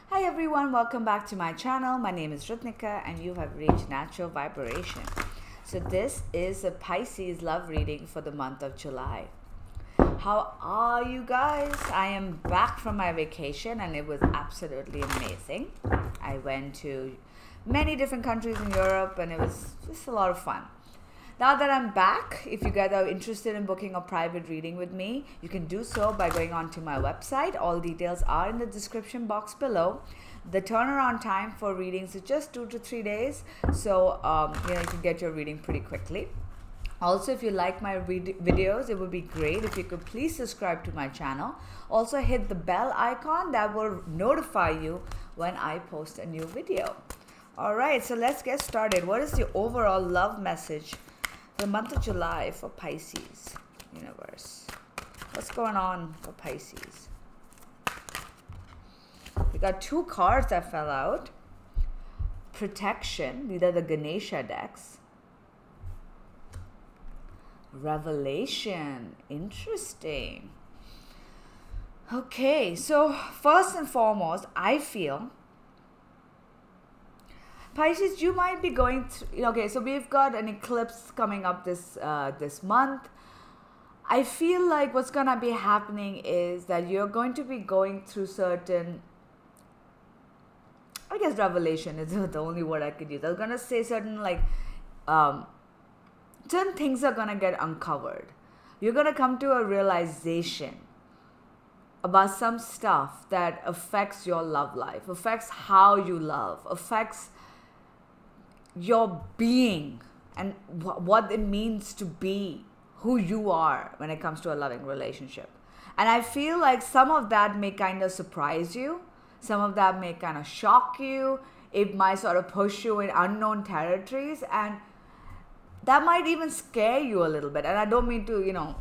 Hi everyone, welcome back to my channel. My name is Rutnika and you have reached Natural Vibration. So this is a Pisces love reading for the month of July. How are you guys? I am back from my vacation and it was absolutely amazing. I went to many different countries in Europe and it was just a lot of fun. Now that I'm back, if you guys are interested in booking a private reading with me, you can do so by going onto my website. All details are in the description box below. The turnaround time for readings is just 2 to 3 days, so you can get your reading pretty quickly. Also, if you like my videos, it would be great if you could please subscribe to my channel. Also, hit the bell icon that will notify you when I post a new video. Alright, so let's get started. What is the overall love message the month of July for Pisces universe? What's going on for Pisces? We got 2 cards that fell out. Protection, these are the Ganesha decks. Revelation, interesting. Okay, so first and foremost, I feel Pisces, you might be going through, okay, so we've got an eclipse coming up this month. I feel like what's going to be happening is that you're going to be going through certain, I guess revelation is the only word I could use. I was going to say certain certain things are going to get uncovered. You're going to come to a realization about some stuff that affects your love life, affects how you love, affects your being and what it means to be who you are when it comes to a loving relationship. And I feel like some of that may kind of surprise you. Some of that may kind of shock you. It might sort of push you in unknown territories, and that might even scare you a little bit. And I don't mean to,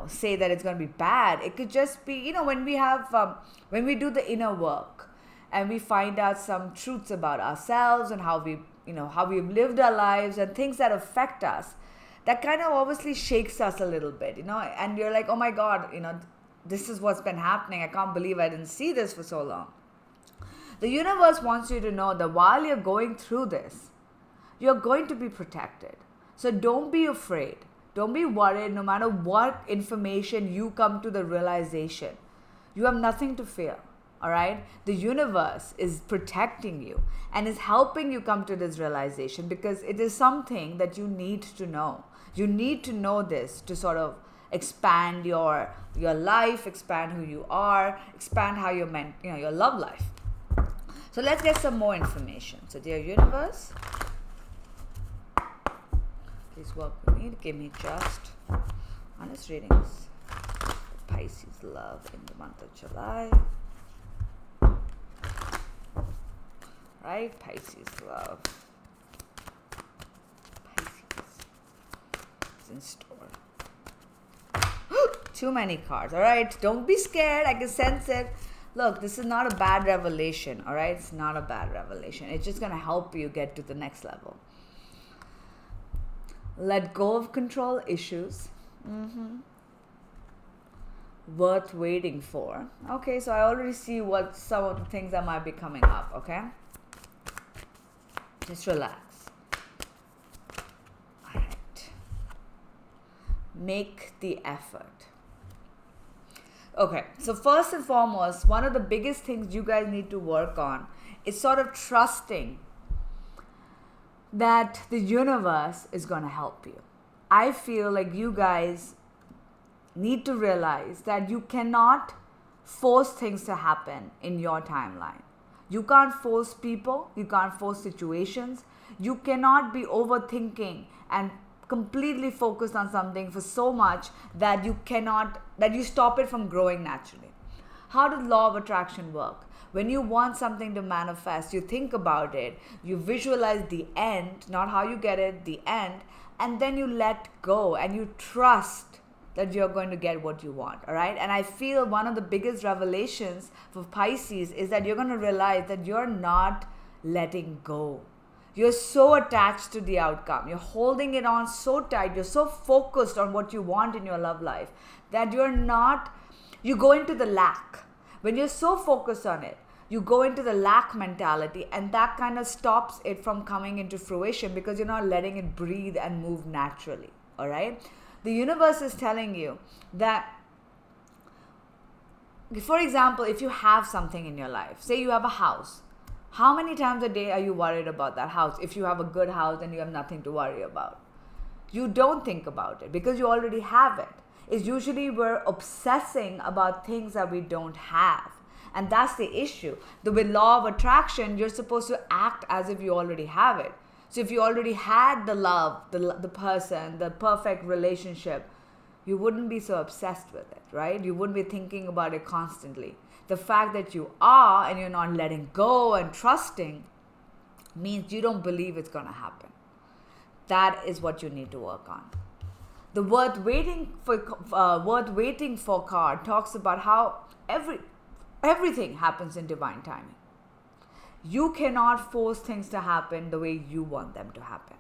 say that it's going to be bad. It could just be, when we have, when we do the inner work and we find out some truths about ourselves and how we've lived our lives and things that affect us, that kind of obviously shakes us a little bit, and you're like, oh my God, this is what's been happening. I can't believe I didn't see this for so long. The universe wants you to know that while you're going through this, you're going to be protected. So don't be afraid. Don't be worried. No matter what information you come to the realization, you have nothing to fear. All right? The universe is protecting you and is helping you come to this realization because it is something that you need to know. You need to know this to sort of expand your life, expand who you are, expand how you're meant, your love life. So let's get some more information. So dear universe, please work with me to give me just honest readings for Pisces love in the month of July. Right? Pisces love. Pisces is in store. Too many cards. All right? Don't be scared. I can sense it. Look, this is not a bad revelation. All right? It's not a bad revelation. It's just going to help you get to the next level. Let go of control issues. Worth waiting for. Okay, so I already see what some of the things that might be coming up. Okay? Just relax. All right. Make the effort. Okay, so first and foremost, one of the biggest things you guys need to work on is sort of trusting that the universe is going to help you. I feel like you guys need to realize that you cannot force things to happen in your timeline. You can't force people. You can't force situations. You cannot be overthinking and completely focused on something for so much that you stop it from growing naturally. How does law of attraction work? When you want something to manifest, you think about it, you visualize the end, not how you get it, the end, and then you let go and you trust that you're going to get what you want, all right? And I feel one of the biggest revelations for Pisces is that you're going to realize that you're not letting go. You're so attached to the outcome. You're holding it on so tight. You're so focused on what you want in your love life that you go into the lack. When you're so focused on it, you go into the lack mentality, and that kind of stops it from coming into fruition because you're not letting it breathe and move naturally. All right? The universe is telling you that, for example, if you have something in your life, say you have a house, how many times a day are you worried about that house? If you have a good house and you have nothing to worry about, you don't think about it because you already have it. It's usually we're obsessing about things that we don't have. And that's the issue. With law of attraction, you're supposed to act as if you already have it. So if you already had the love, the person, the perfect relationship, you wouldn't be so obsessed with it, right? You wouldn't be thinking about it constantly. The fact that you are and you're not letting go and trusting means you don't believe it's going to happen. That is what you need to work on. The worth waiting for card talks about how everything happens in divine timing. You cannot force things to happen the way you want them to happen.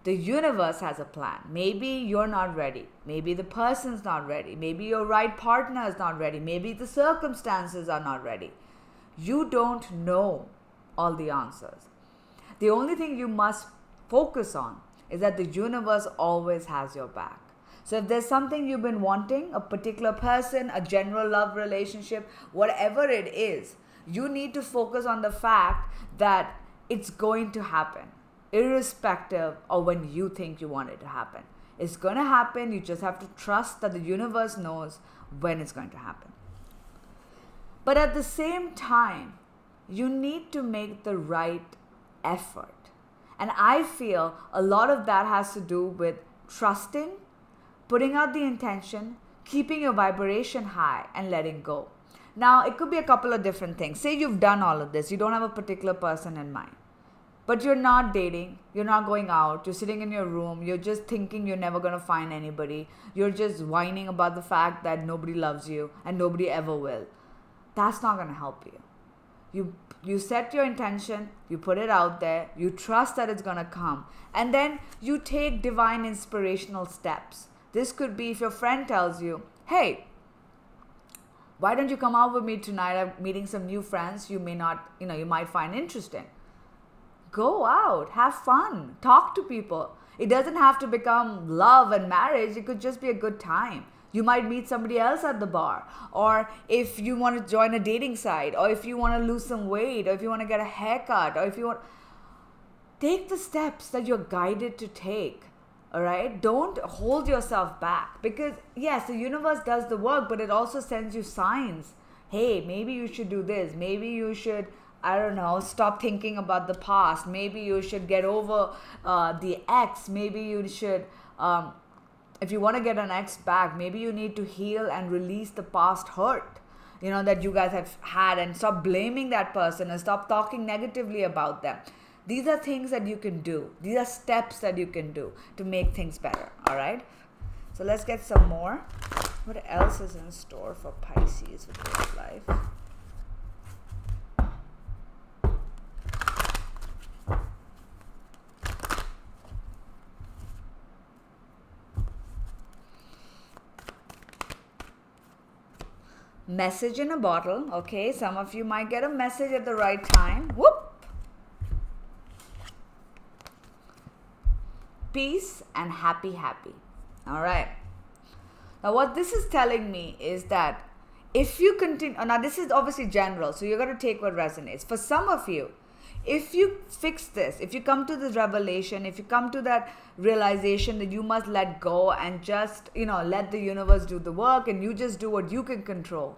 The universe has a plan. Maybe you're not ready. Maybe the person's not ready. Maybe your right partner is not ready. Maybe the circumstances are not ready. You don't know all the answers. The only thing you must focus on is that the universe always has your back. So if there's something you've been wanting, a particular person, a general love relationship, whatever it is, you need to focus on the fact that it's going to happen, irrespective of when you think you want it to happen. It's going to happen. You just have to trust that the universe knows when it's going to happen. But at the same time, you need to make the right effort. And I feel a lot of that has to do with trusting, putting out the intention, keeping your vibration high, and letting go. Now, it could be a couple of different things. Say you've done all of this. You don't have a particular person in mind. But you're not dating. You're not going out. You're sitting in your room. You're just thinking you're never going to find anybody. You're just whining about the fact that nobody loves you and nobody ever will. That's not going to help you. You set your intention, you put it out there, you trust that it's going to come, and then you take divine inspirational steps. This could be if your friend tells you, hey, why don't you come out with me tonight? I'm meeting some new friends you might find interesting. Go out, have fun, talk to people. It doesn't have to become love and marriage. It could just be a good time. You might meet somebody else at the bar. Or if you want to join a dating site, or if you want to lose some weight, or if you want to get a haircut, or if you want... Take the steps that you're guided to take. All right? Don't hold yourself back. Because, yes, the universe does the work, but it also sends you signs. Hey, maybe you should do this. Maybe you should, stop thinking about the past. Maybe you should get over the ex. Maybe you should... if you want to get an ex back, maybe you need to heal and release the past hurt, that you guys have had, and stop blaming that person and stop talking negatively about them. These are things that you can do. These are steps that you can do to make things better. All right. So let's get some more. What else is in store for Pisces with this life? Message in a bottle. Okay, some of you might get a message at the right time. Whoop! Peace and happy. All right. Now, what this is telling me is that if you continue... Now, this is obviously general, so you're going to take what resonates. For some of you, if you fix this, if you come to this revelation, if you come to that realization that you must let go and just, let the universe do the work and you just do what you can control,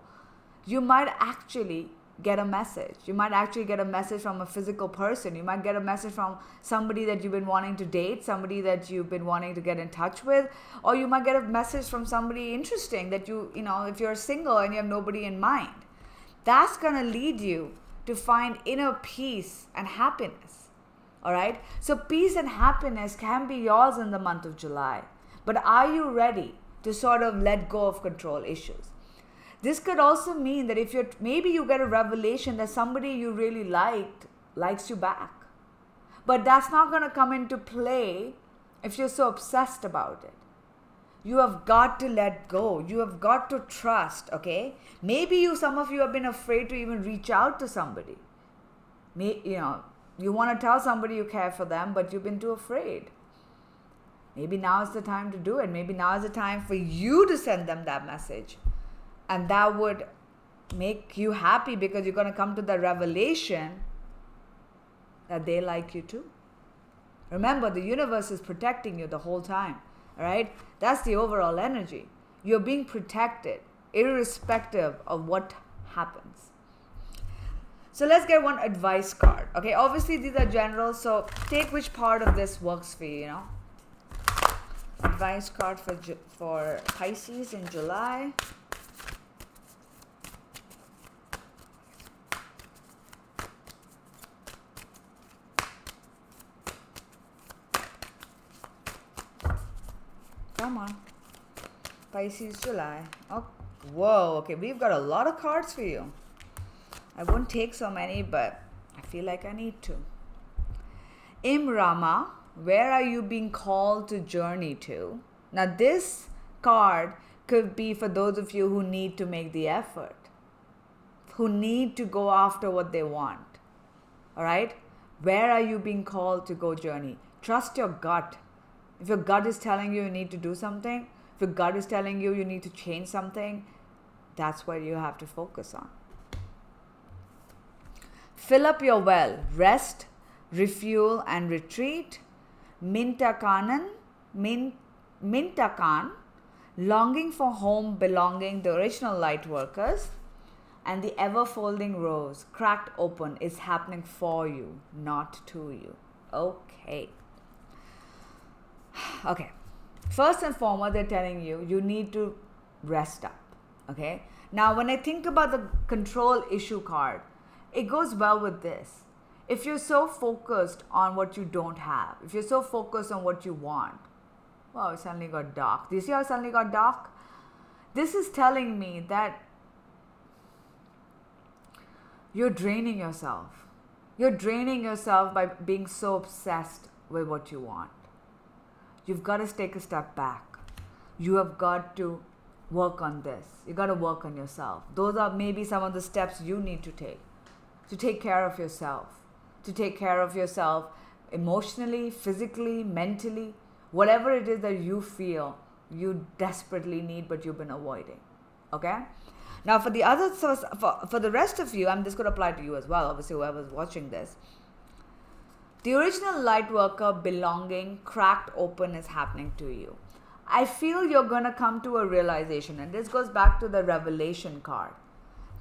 you might actually get a message. You might actually get a message from a physical person. You might get a message from somebody that you've been wanting to date, somebody that you've been wanting to get in touch with, or you might get a message from somebody interesting that if you're single and you have nobody in mind. That's going to lead you to find inner peace and happiness. All right? So peace and happiness can be yours in the month of July. But are you ready to sort of let go of control issues? This could also mean that if maybe you get a revelation that somebody you really likes you back. But that's not going to come into play if you're so obsessed about it. You have got to let go. You have got to trust, okay? Maybe some of you have been afraid to even reach out to somebody. You want to tell somebody you care for them, but you've been too afraid. Maybe now is the time to do it. Maybe now is the time for you to send them that message. And that would make you happy, because you're going to come to the revelation that they like you too. Remember, the universe is protecting you the whole time. All right? That's the overall energy. You're being protected irrespective of what happens. So let's get one advice card. Okay, obviously these are general, so take which part of this works for you, Advice card for Pisces in July. Come on. Pisces, July. Oh, whoa, okay, we've got a lot of cards for you. I won't take so many, but I feel like I need to. Imrama, where are you being called to journey to? Now, this card could be for those of you who need to make the effort, who need to go after what they want. All right? Where are you being called to go journey? Trust your gut. If your gut is telling you need to do something, if your gut is telling you need to change something, that's what you have to focus on. Fill up your well. Rest, refuel, and retreat. Mintakan, longing for home, belonging, the original light workers, and the ever-folding rose, cracked open, is happening for you, not to you. Okay. Okay. First and foremost, they're telling you need to rest up. Okay. Now, when I think about the control issue card, it goes well with this. If you're so focused on what you don't have, if you're so focused on what you want, wow, it suddenly got dark. Do you see how it suddenly got dark? This is telling me that you're draining yourself. You're draining yourself by being so obsessed with what you want. You've got to take a step back. You have got to work on this. You got to work on yourself. Those are maybe some of the steps you need to take care of yourself, to take care of yourself emotionally, physically, mentally, whatever it is that you feel you desperately need but you've been avoiding. Okay? Now for the others, for the rest of you, this could apply to you as well, obviously whoever's watching this. The original light worker, belonging, cracked open, is happening to you. I feel you're going to come to a realization, and this goes back to the revelation card,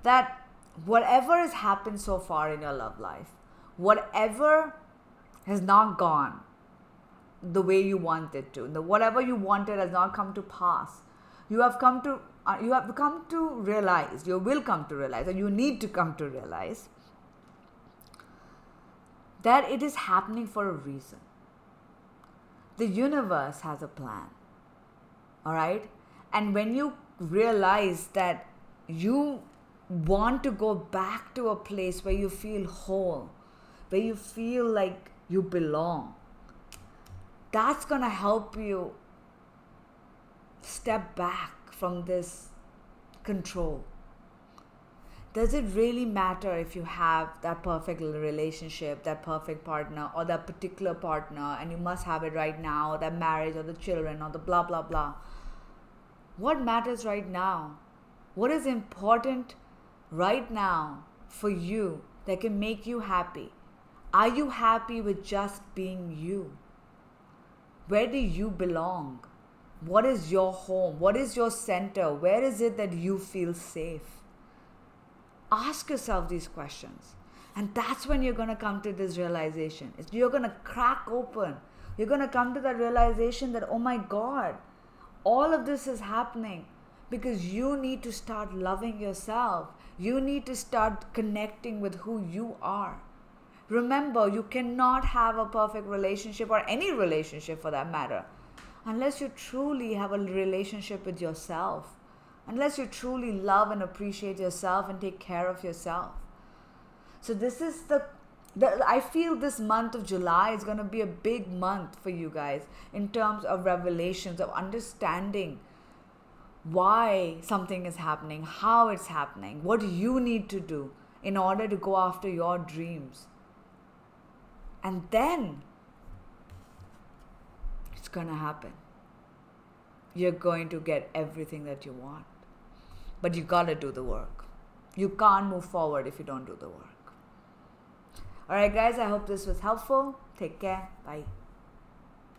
that whatever has happened so far in your love life, whatever has not gone the way you want it to, whatever you wanted has not come to pass, you will come to realize, and you need to come to realize that it is happening for a reason. The universe has a plan. All right? And when you realize that you want to go back to a place where you feel whole, where you feel like you belong, that's going to help you step back from this control. Does it really matter if you have that perfect relationship, that perfect partner, or that particular partner, and you must have it right now, or that marriage, or the children, or the blah, blah, blah? What matters right now? What is important right now for you that can make you happy? Are you happy with just being you? Where do you belong? What is your home? What is your center? Where is it that you feel safe? Ask yourself these questions. And that's when you're going to come to this realization. You're going to crack open. You're going to come to that realization that, oh my God, all of this is happening because you need to start loving yourself. You need to start connecting with who you are. Remember, you cannot have a perfect relationship, or any relationship for that matter, unless you truly have a relationship with yourself. Unless you truly love and appreciate yourself and take care of yourself. So this is the I feel this month of July is going to be a big month for you guys in terms of revelations, of understanding why something is happening, how it's happening, what you need to do in order to go after your dreams. And then it's going to happen. You're going to get everything that you want. But you got to do the work. You can't move forward if you don't do the work. Alright guys, I hope this was helpful. Take care. Bye.